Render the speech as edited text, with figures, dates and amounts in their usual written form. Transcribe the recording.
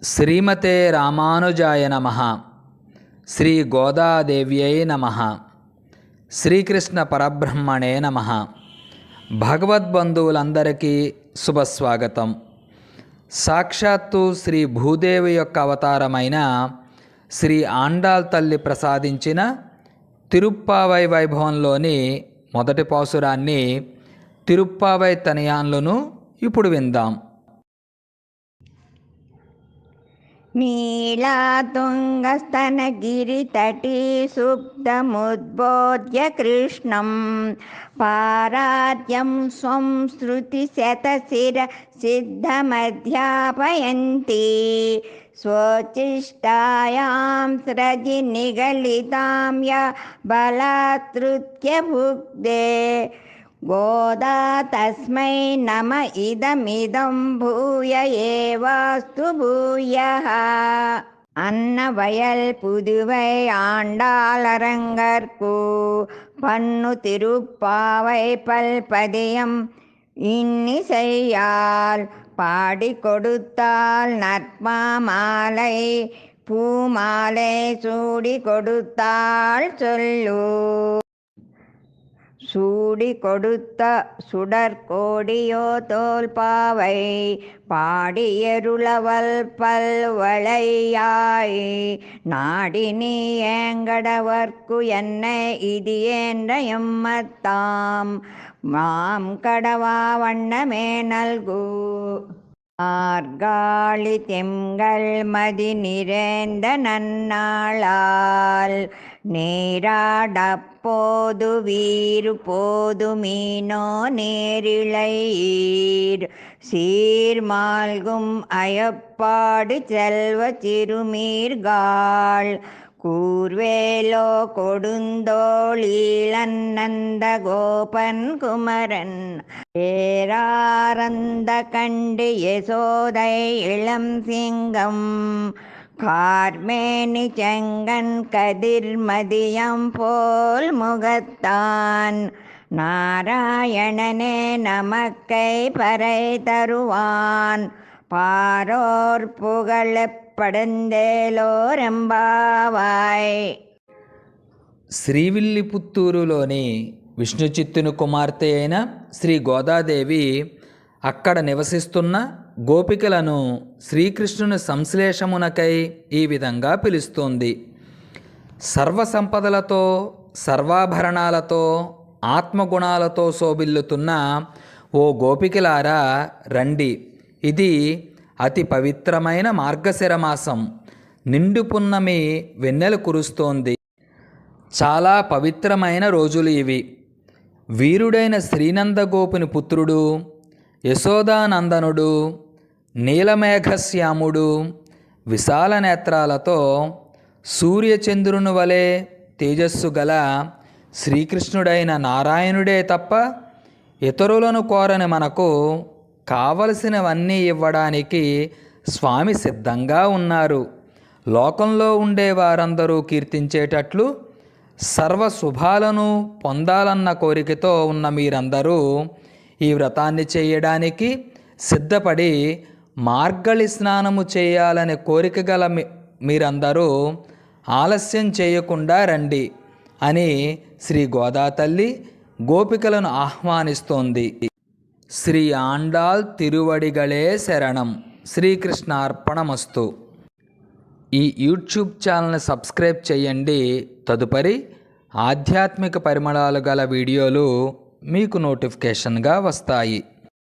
శ్రీమతే రామానుజాయ నమః. శ్రీ గోదాదేవ్యై నమః. శ్రీకృష్ణ పరబ్రహ్మణే నమః. భగవద్బంధువులందరికీ శుభస్వాగతం. సాక్షాత్తు శ్రీ భూదేవి యొక్క అవతారమైన శ్రీ ఆండాళ్ తల్లి ప్రసాదించిన తిరుప్పావై వైభవంలోని మొదటి పాసురాన్ని తిరుప్పావై తనయాన్లను ఇప్పుడు విందాం. नीलातुङ्गस्तनगिरितटी सुप्तमुद्बोध्य कृष्णं पाराद्यं स्वं श्रुतिशतशिरसिद्धमध्यापयन्ती स्वोच्छिष्टायां स्रजि निगलितां या बलात्कृत्य भुक्ते गोदा तस्मै नम इदमिदं भूय एवास्तु भूयः. அன்னவயல் புதுவை ஆண்டாளரங்கற்கு பன்னு திருப்பாவை பல்பதியம் இன்னிசையால் பாடி கொடுத்தாள் நற்பாமாலை பூமாலை சூடி கொடுத்தாள் சொல்லு. சூடி கொடுத்த சுடற்கோடியோ தோல் பாவை பாடியருளவல் பல்வளையாய் நாடி நீ ஏங்கடவர்க்கு என்ன இது என்ற எம்மத்தாம் மாம் கடவா வண்ணமே நல்கு. ஆர்காளி தெங்கள் மதி நிறைந்த நன்னாளால் நீராடப்போது வீறு போது மீனோ நேரிழையீர் சீர்மால்கும் அயப்பாடு செல்வ சிறுமீர்காள் கூர்வேலோ கொடுந்தோளீழநந்த கோபன் குமரன் ஏராரந்த கண்டு யசோதை இளம் சிங்கம் கார்மேனி செங்கன் கதிர்மதியம் போல் முகத்தான் நாராயணனே நமக்கை பறை தருவான் பாரோர் పుగళపడందేలోరెంబావాయ్. శ్రీవిల్లిపుత్తూరులోని విష్ణు చిత్తుని కుమార్తె అయిన శ్రీ గోదాదేవి అక్కడ నివసిస్తున్న గోపికలను శ్రీకృష్ణుని సంశ్లేషమునకై ఈ విధంగా పిలుస్తోంది. సర్వసంపదలతో సర్వాభరణాలతో ఆత్మగుణాలతో శోభిల్లుతున్న ఓ గోపికలారా రండి, ఇది అతి పవిత్రమైన మార్గశిర మాసం. నిండు పున్నమి వెన్నెల కురుస్తోంది. చాలా పవిత్రమైన రోజులు ఇవి. వీరుడైన శ్రీనందగోపుని పుత్రుడు యశోదానందనుడు నీలమేఘశ్యాముడు విశాల నేత్రాలతో సూర్యచంద్రుని వలె తేజస్సు గల శ్రీకృష్ణుడైన నారాయణుడే తప్ప ఇతరులను కోరని మనకు కావలసినవన్నీ ఇవ్వడానికి స్వామి సిద్ధంగా ఉన్నారు. లోకంలో ఉండే వారందరూ కీర్తించేటట్లు సర్వ శుభాలను పొందాలన్న కోరికతో ఉన్న మీరందరూ ఈ వ్రతాన్ని చేయడానికి సిద్ధపడి మార్గళి స్నానము చేయాలనే కోరిక గల మీరందరూ ఆలస్యం చేయకుండా రండి అని శ్రీ గోదా తల్లి గోపికలను ఆహ్వానిస్తోంది. శ్రీ ఆండాళ్ తిరువడిగళే శరణం. శ్రీకృష్ణార్పణమస్తు. ఈ యూట్యూబ్ ఛానల్ని సబ్స్క్రైబ్ చేయండి. తదుపరి ఆధ్యాత్మిక పరిమళాలు గల వీడియోలు మీకు నోటిఫికేషన్గా వస్తాయి.